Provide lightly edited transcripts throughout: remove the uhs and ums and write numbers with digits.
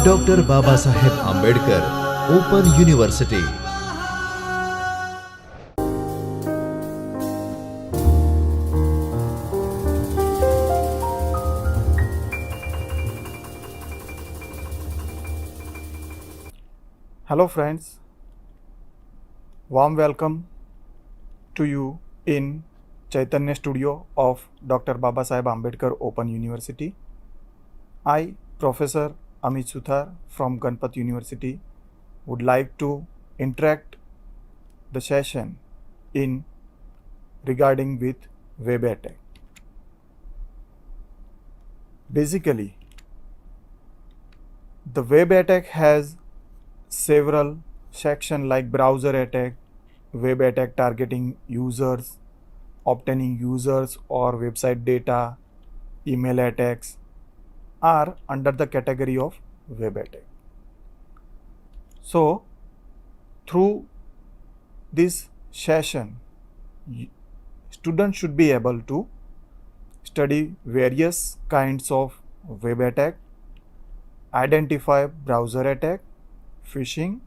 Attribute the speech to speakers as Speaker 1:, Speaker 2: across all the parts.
Speaker 1: Doctor Baba Saheb Ambedkar open university.
Speaker 2: Hello friends, warm welcome to you in Chaitanya Studio of Dr. Baba Saheb Ambedkar Open University. I, Professor Amit Suthar from Ganpat University, would like to interact the session in regarding with web attack. Basically, the web attack has several sections like browser attack, web attack targeting users, obtaining users or website data, email attacks are under the category of web attack. So through this session, students should be able to study various kinds of web attack, identify browser attack, phishing,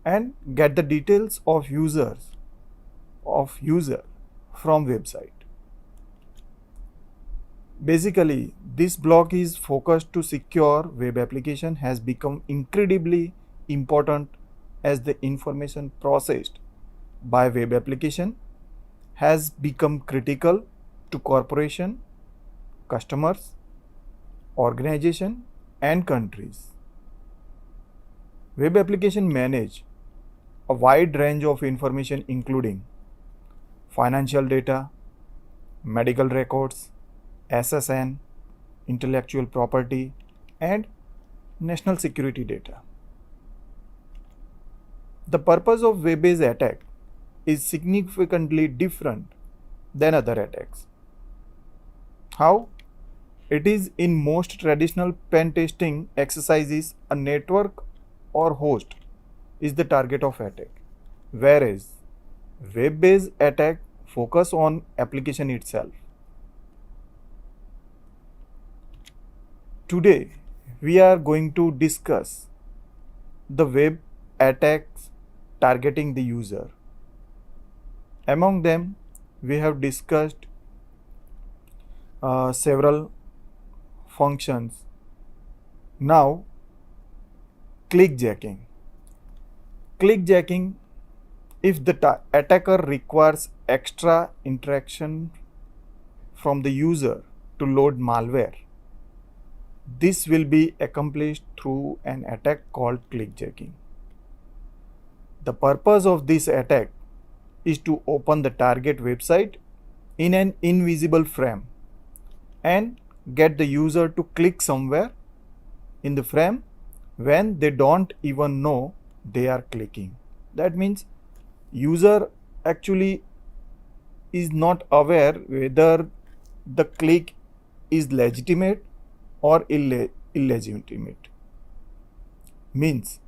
Speaker 2: and get the details of user from website. Basically, this block is focused to secure web application has become incredibly important as the information processed by web application has become critical to corporation, customers, organization, and countries. Web application manage a wide range of information including financial data, medical records, SSN, intellectual property, and national security data. The purpose of web-based attack is significantly different than other attacks. How? It is in most traditional pen testing exercises, a network or host is the target of attack, whereas web-based attack focus on application itself. Today we are going to discuss the web attacks targeting the user. Among them we have discussed several functions. Now clickjacking. Clickjacking, if the attacker requires extra interaction from the user to load malware, this will be accomplished through an attack called clickjacking. The purpose of this attack is to open the target website in an invisible frame and get the user to click somewhere in the frame when they don't even know they are clicking. That means user actually is not aware whether the click is legitimate or illegitimate. Means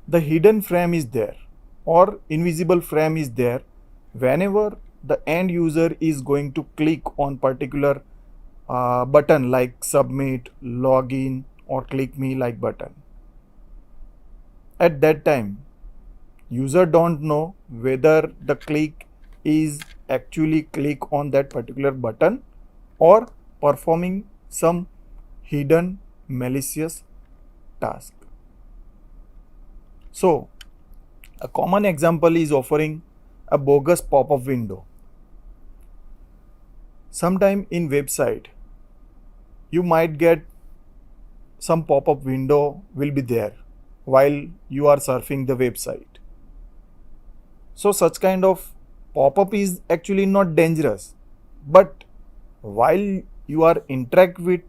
Speaker 2: the hidden frame is there or invisible frame is there whenever the end user is going to click on particular button like submit, login, or click me like button. At that time, user don't know whether the click is actually click on that particular button or performing some hidden malicious task. So, a common example is offering a bogus pop-up window. Sometime in website, you might get some pop-up window will be there while you are surfing the website. So such kind of pop-up is actually not dangerous, but while you are interact with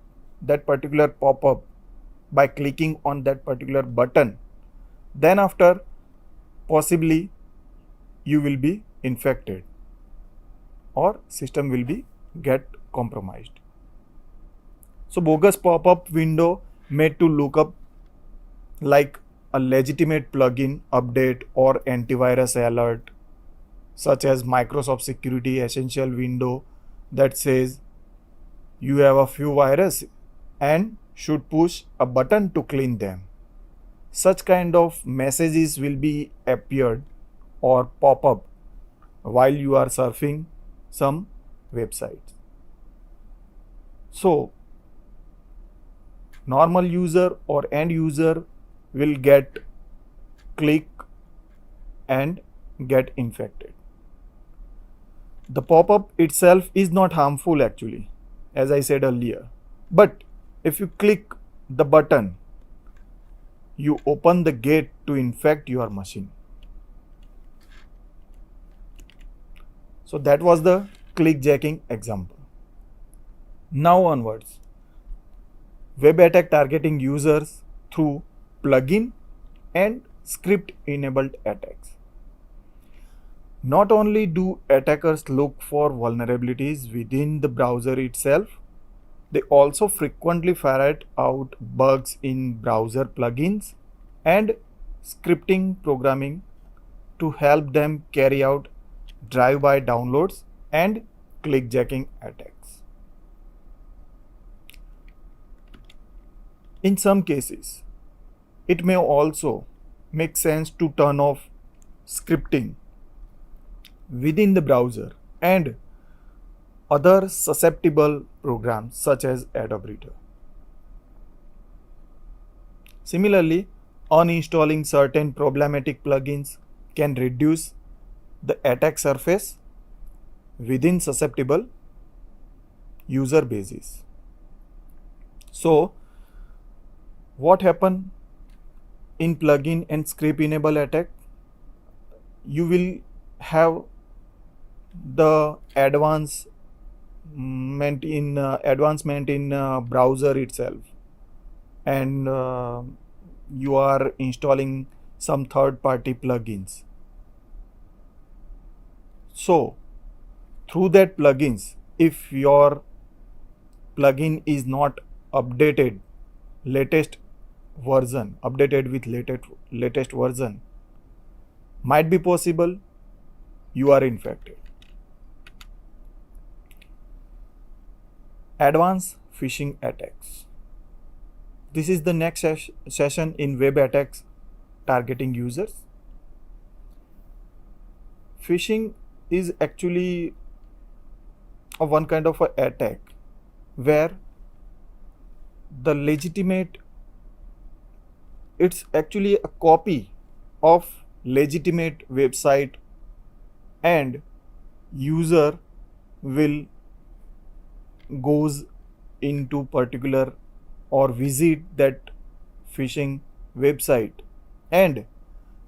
Speaker 2: that particular pop-up by clicking on that particular button, then after possibly you will be infected or system will be get compromised. So bogus pop-up window made to look up like a legitimate plugin update or antivirus alert, such as Microsoft Security Essential window that says you have a few virus and should push a button to clean them. Such kind of messages will be appeared or pop up while you are surfing some websites. So, normal user or end user will get click and get infected. The pop-up itself is not harmful actually, as I said earlier. But if you click the button, you open the gate to infect your machine. So that was the clickjacking example. Now onwards, web attack targeting users through plugin and script enabled attacks. Not only do attackers look for vulnerabilities within the browser itself, they also frequently ferret out bugs in browser plugins and scripting programming to help them carry out drive-by downloads and clickjacking attacks. In some cases, it may also make sense to turn off scripting within the browser and other susceptible programs such as Adobe Reader. Similarly, uninstalling certain problematic plugins can reduce the attack surface within susceptible user bases. So, what happen in plugin and script enable attack? You will have the advancement in browser itself, and you are installing some third-party plugins. So through that plugins, if your plugin is not updated with latest version, might be possible you are infected. Advanced phishing attacks. This is the next session in web attacks targeting users. Phishing is actually one kind of an attack where it's actually a copy of legitimate website, and user will goes into particular or visit that phishing website and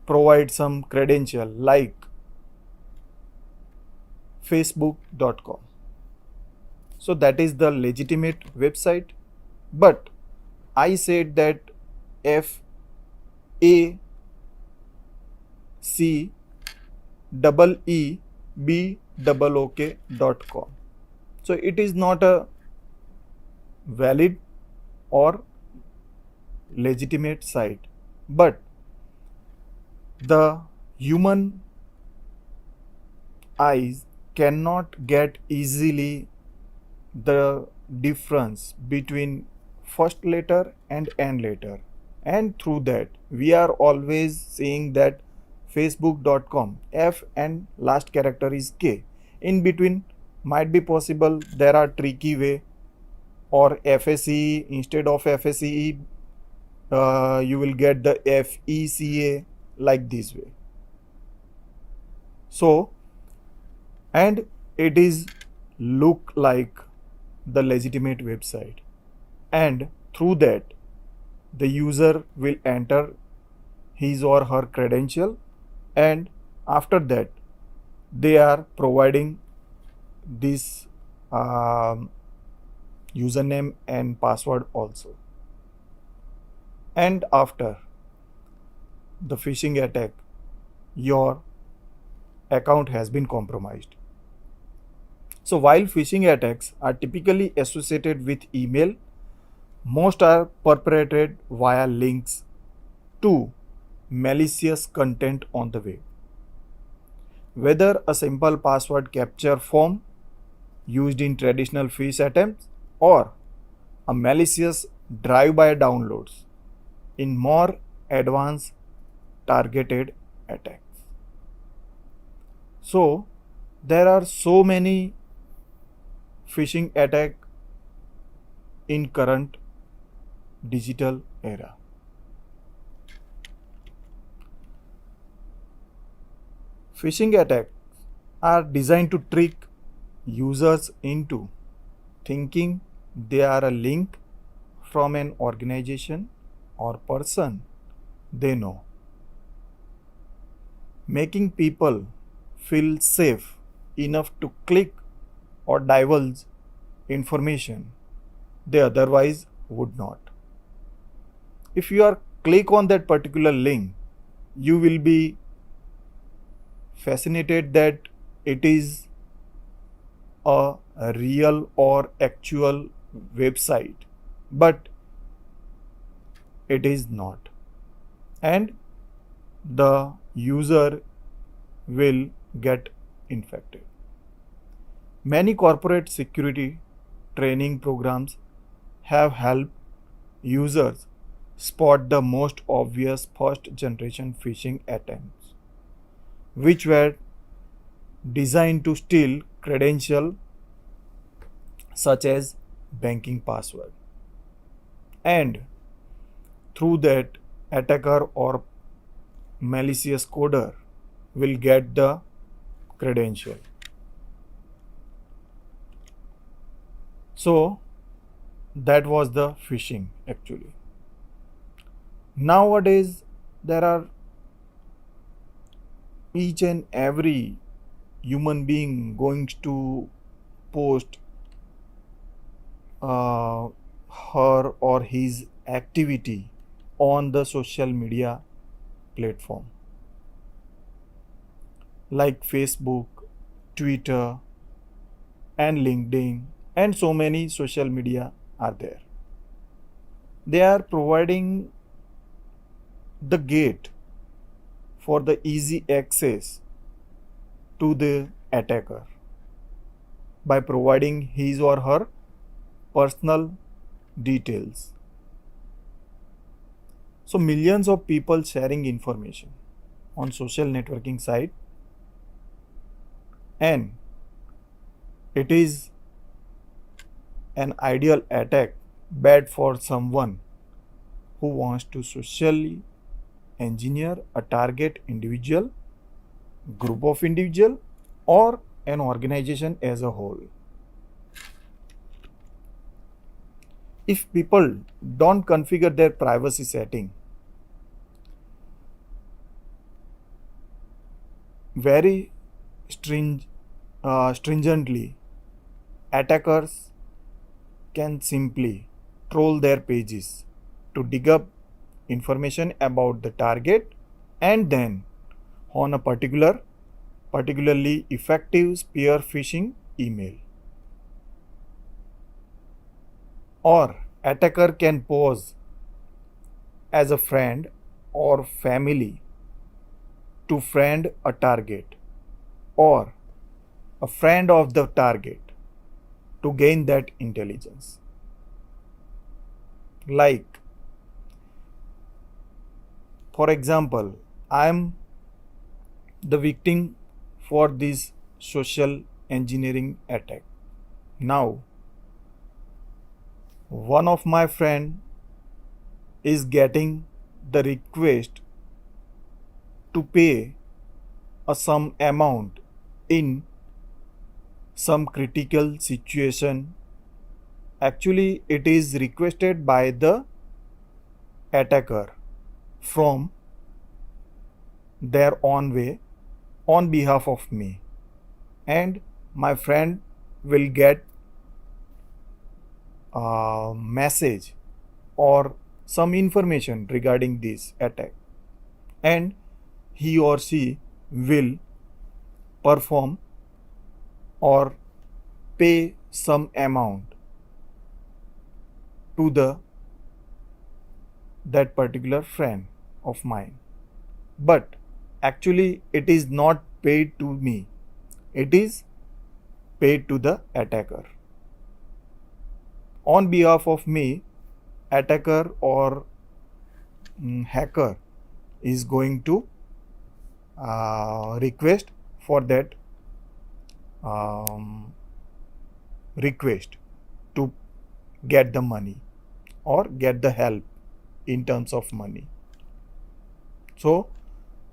Speaker 2: provide some credential like facebook.com. So that is the legitimate website, but I said that FACEEBOOK.com. So it is not a valid or legitimate site, but the human eyes cannot get easily the difference between first letter and end letter, and through that we are always seeing that facebook.com, F and last character is K. In between might be possible there are tricky way, or FACE, instead of FACE you will get the FECA, like this way. So, and it is look like the legitimate website, and through that the user will enter his or her credential, and after that they are providing this username and password also, and after the phishing attack your account has been compromised. So while phishing attacks are typically associated with email, most are perpetrated via links to malicious content on the web. Whether a simple password capture form used in traditional phish attempts or a malicious drive-by downloads in more advanced targeted attacks. So there are so many phishing attack in current digital era. Phishing attacks are designed to trick users into thinking they are a link from an organization or person they know, making people feel safe enough to click or divulge information they otherwise would not. If you are click on that particular link, you will be fascinated that it is a real or actual website, but it is not, and the user will get infected. Many corporate security training programs have helped users spot the most obvious first generation phishing attempts, which were designed to steal credentials such as banking password, and through that attacker or malicious coder will get the credential. So that was the phishing actually. Nowadays there are each and every human being going to post her or his activity on the social media platform like Facebook, Twitter, and LinkedIn, and so many social media are there. They are providing the gate for the easy access to the attacker by providing his or her personal details. So millions of people sharing information on social networking site, and it is an ideal attack bad for someone who wants to socially engineer a target individual, group of individual, or an organization as a whole. If people don't configure their privacy setting very stringently, attackers can simply troll their pages to dig up information about the target, and then on a particularly effective spear phishing email. Or attacker can pose as a friend or family to friend a target, or a friend of the target to gain that intelligence. Like, for example, I am the victim for this social engineering attack. Now, one of my friend is getting the request to pay a some amount in some critical situation. Actually, it is requested by the attacker from their own way on behalf of me, and my friend will get a message or some information regarding this attack, and he or she will perform or pay some amount to that particular friend of mine. But actually it is not paid to me, it is paid to the attacker. On behalf of me, attacker or hacker is going to request for that request to get the money or get the help in terms of money. So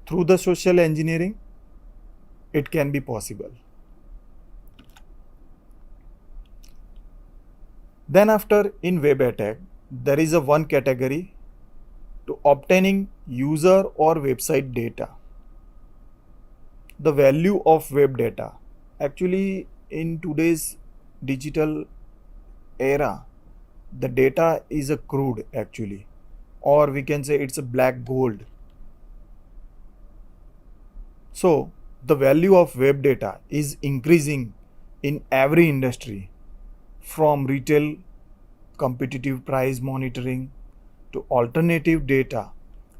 Speaker 2: through the social engineering it can be possible. Then after, in web attack, there is a one category to obtaining user or website data. The value of web data. Actually, in today's digital era, the data is a crude actually, or we can say it's a black gold. So the value of web data is increasing in every industry, from retail competitive price monitoring to alternative data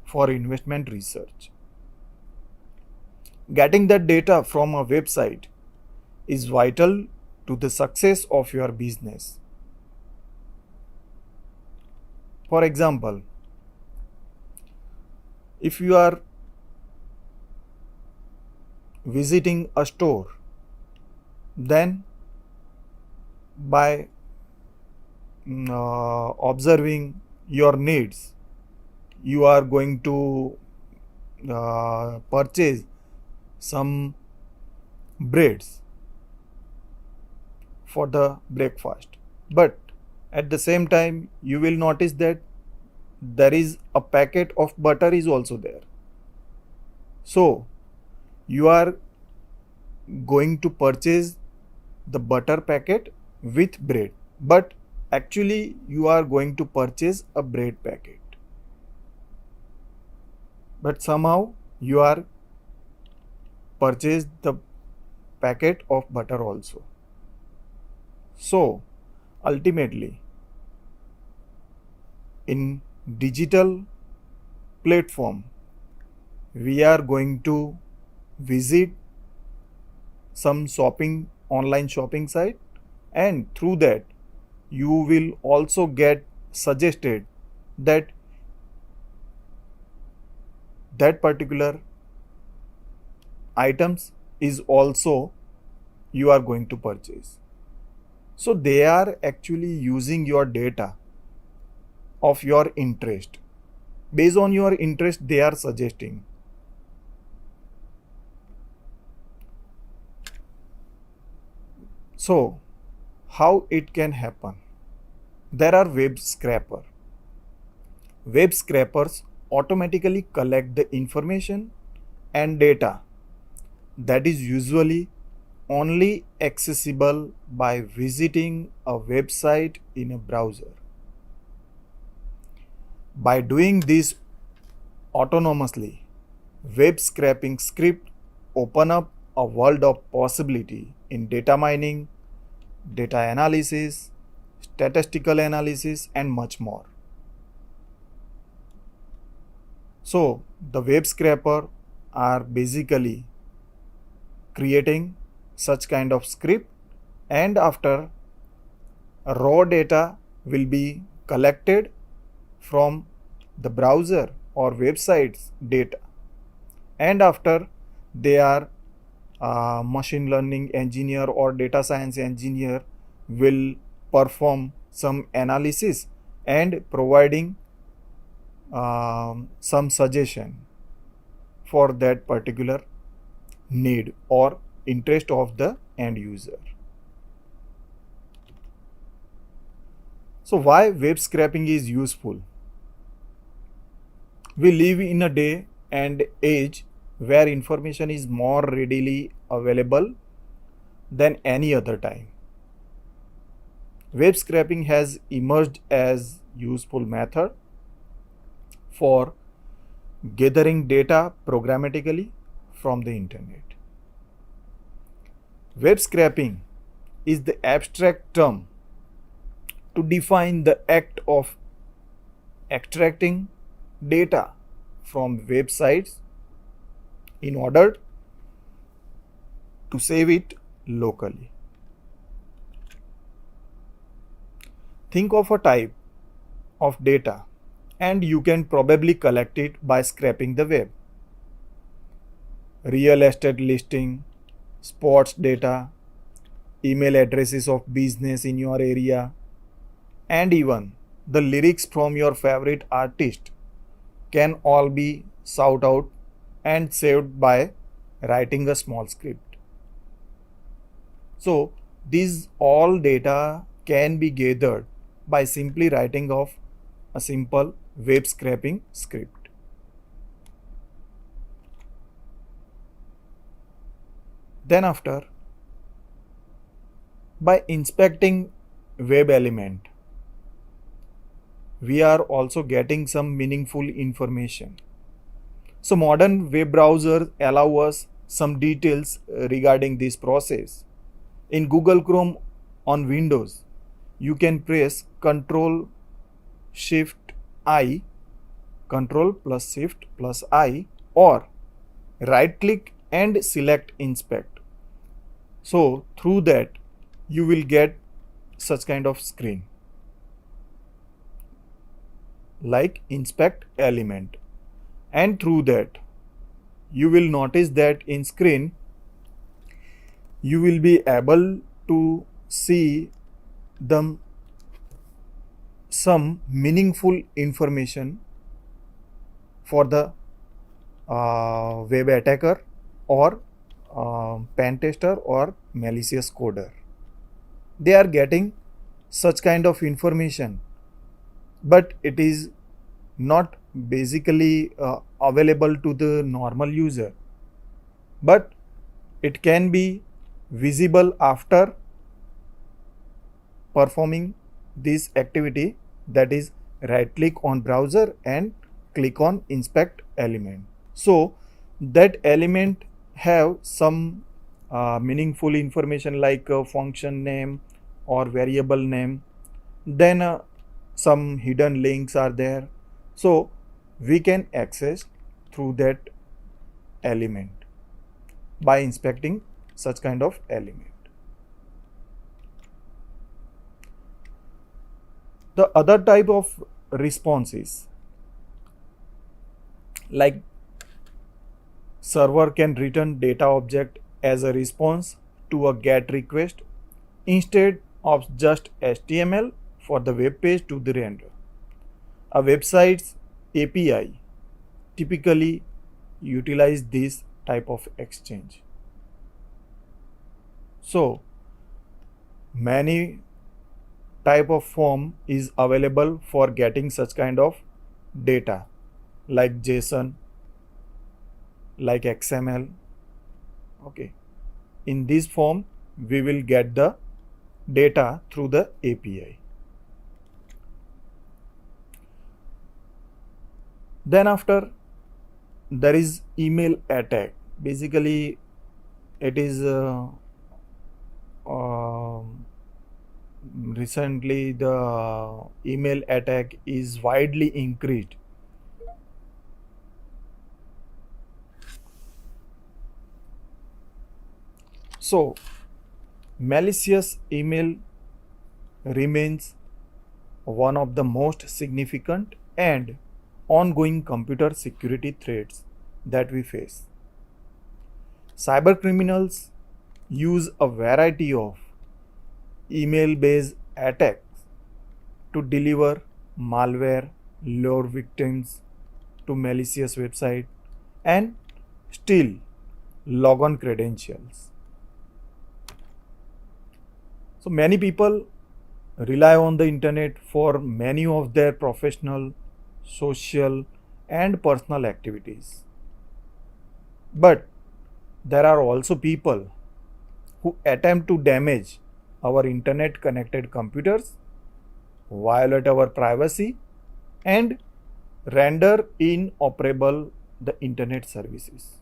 Speaker 2: for investment research. Getting that data from a website is vital to the success of your business. For example, if you are visiting a store, then by observing your needs, you are going to purchase some breads for the breakfast, but at the same time you will notice that there is a packet of butter is also there. So you are going to purchase the butter packet with bread, but actually you are going to purchase a bread packet, but somehow you are purchased the packet of butter also. So ultimately, in digital platform, we are going to visit some online shopping site, and through that you will also get suggested that that particular items is also you are going to purchase. So they are actually using your data of your interest. Based on your interest, they are suggesting. So how it can happen? There are web scraper. Web scrapers automatically collect the information and data that is usually only accessible by visiting a website in a browser. By doing this autonomously, web scraping script open up a world of possibility in data mining, data analysis, statistical analysis, and much more. So the web scraper are basically creating such kind of script, and after raw data will be collected from the browser or websites data, and after they are machine learning engineer or data science engineer will perform some analysis and providing some suggestion for that particular need or interest of the end user. So why web scraping is useful? We live in a day and age where information is more readily available than any other time. Web scraping has emerged as useful method for gathering data programmatically from the internet. Web scraping is the abstract term to define the act of extracting data from websites in order to save it locally. Think of a type of data, and you can probably collect it by scraping the web. Real estate listing, sports data, email addresses of business in your area, and even the lyrics from your favorite artist can all be sought out and saved by writing a small script. So these all data can be gathered by simply writing off a simple web scraping script. Then after, by inspecting web element, we are also getting some meaningful information. So modern web browsers allow us some details regarding this process. In Google Chrome on Windows, you can press Ctrl Shift I, Ctrl plus Shift plus I, or right click and select Inspect. So through that you will get such kind of screen like inspect element, and through that you will notice that in screen you will be able to see some meaningful information for the web attacker or pen tester or malicious coder. They are getting such kind of information, but it is not basically available to the normal user, but it can be visible after performing this activity, that is right click on browser and click on inspect element. So that element have some meaningful information like function name or variable name, then some hidden links are there, so we can access through that element by inspecting such kind of element. The other type of responses, like server can return data object as a response to a GET request instead of just HTML for the web page to the render. A website's API typically utilize this type of exchange. So many type of form is available for getting such kind of data, like JSON, like XML. Okay, in this form we will get the data through the API. Then after, there is email attack. Basically it is recently the email attack is widely increased. So malicious email remains one of the most significant and ongoing computer security threats that we face. Cyber criminals use a variety of email-based attacks to deliver malware, lure victims to malicious website, and steal logon credentials. So many people rely on the internet for many of their professional, social, and personal activities. But there are also people who attempt to damage our internet connected computers, violate our privacy, and render inoperable the internet services.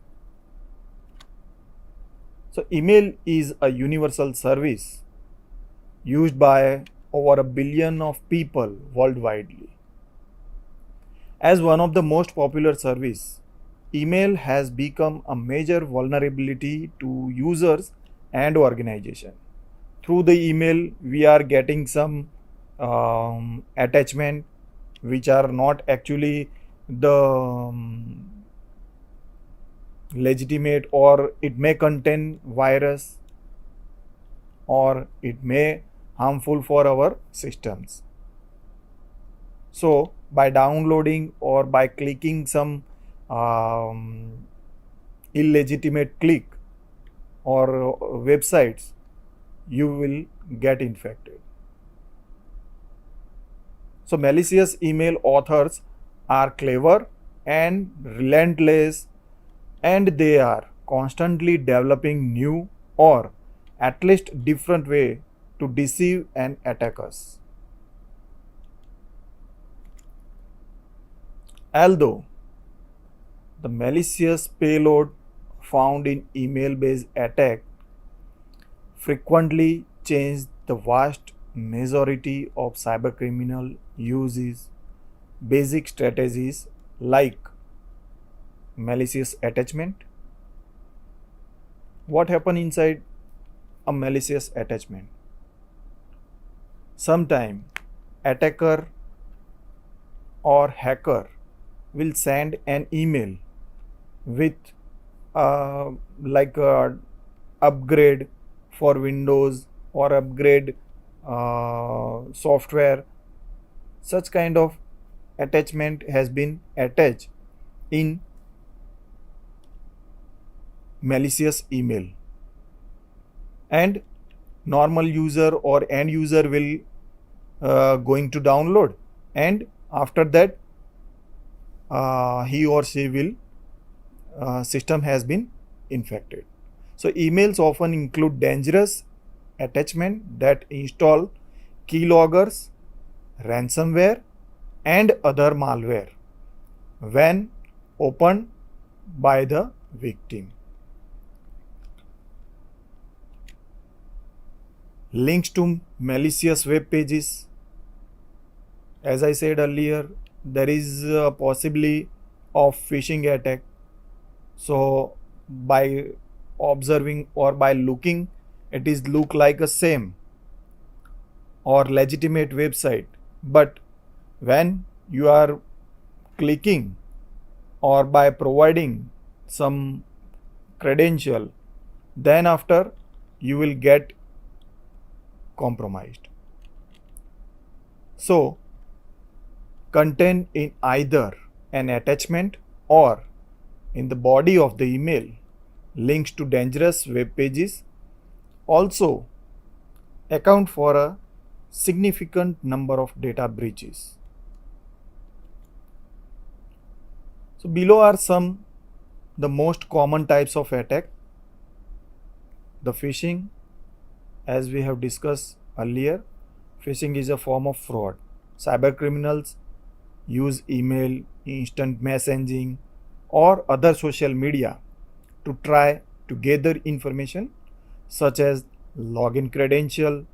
Speaker 2: So email is a universal service used by over a billion of people worldwide. As one of the most popular service, email has become a major vulnerability to users and organization. Through the email, we are getting some attachment which are not actually the legitimate, or it may contain virus, or it may harmful for our systems. So by downloading or by clicking some illegitimate click or websites, you will get infected. So malicious email authors are clever and relentless, and they are constantly developing new or at least different way to deceive and attack us. Although the malicious payload found in email-based attack frequently change, the vast majority of cybercriminal uses basic strategies like malicious attachment. What happen inside a malicious attachment? Sometime attacker or hacker will send an email with like a upgrade for Windows or upgrade software. Such kind of attachment has been attached in malicious email, and normal user or end user will going to download, and after that he or she will system has been infected. So emails often include dangerous attachment that install keyloggers, ransomware, and other malware when opened by the victim. Links to malicious web pages. As I said earlier, there is possibly of phishing attack. So by observing or by looking, it is look like a same or legitimate website, but when you are clicking or by providing some credential, then after you will get compromised. So contain in either an attachment or in the body of the email links to dangerous web pages also account for a significant number of data breaches. So below are some the most common types of attack. The phishing, as we have discussed earlier, phishing is a form of fraud. Cyber criminals use email, instant messaging, or other social media to try to gather information such as login credential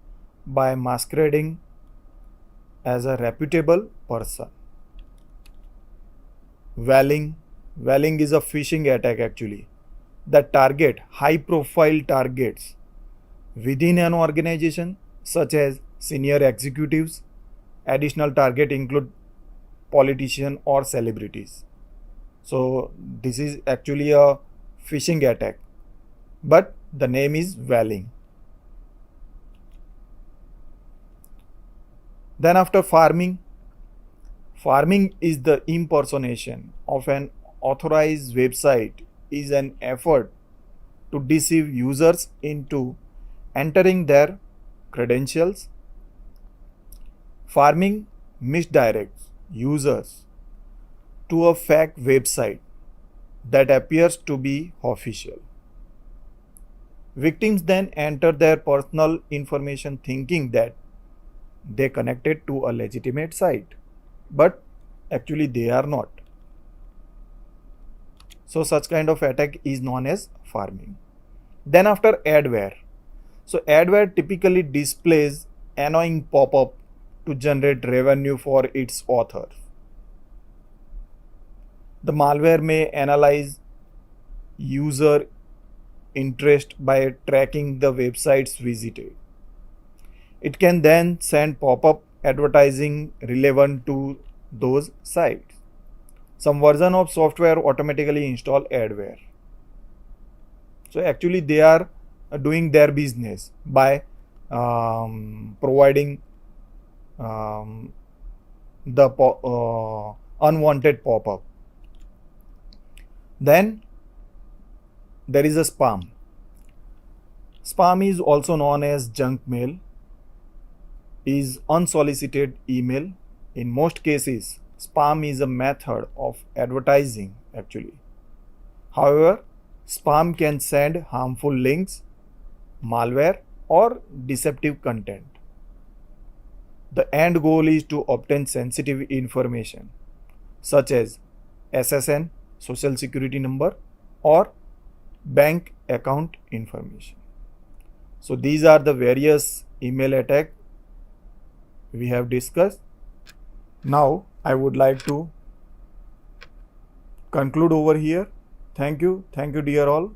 Speaker 2: by masquerading as a reputable person. Whaling is a phishing attack actually that target high profile targets within an organization such as senior executives. Additional target include politicians or celebrities. So this is actually a phishing attack, but the name is whaling. Then after farming is the impersonation of an authorized website, is an effort to deceive users into entering their credentials. Farming misdirects users to a fake website that appears to be official. Victims then enter their personal information thinking that they connected to a legitimate site, but actually they are not. So such kind of attack is known as farming. Then after adware. So adware typically displays annoying pop-up to generate revenue for its author. The malware may analyze user interest by tracking the websites visited. It can then send pop-up advertising relevant to those sites. Some version of software automatically install adware. So actually they are doing their business by providing the unwanted pop-up. Then there is a spam. Spam is also known as junk mail, is unsolicited email. In most cases, spam is a method of advertising actually. However, spam can send harmful links, malware, or deceptive content. The end goal is to obtain sensitive information such as SSN, social security number, or bank account information. So these are the various email attack we have discussed. Now I would like to conclude over here. Thank you dear all.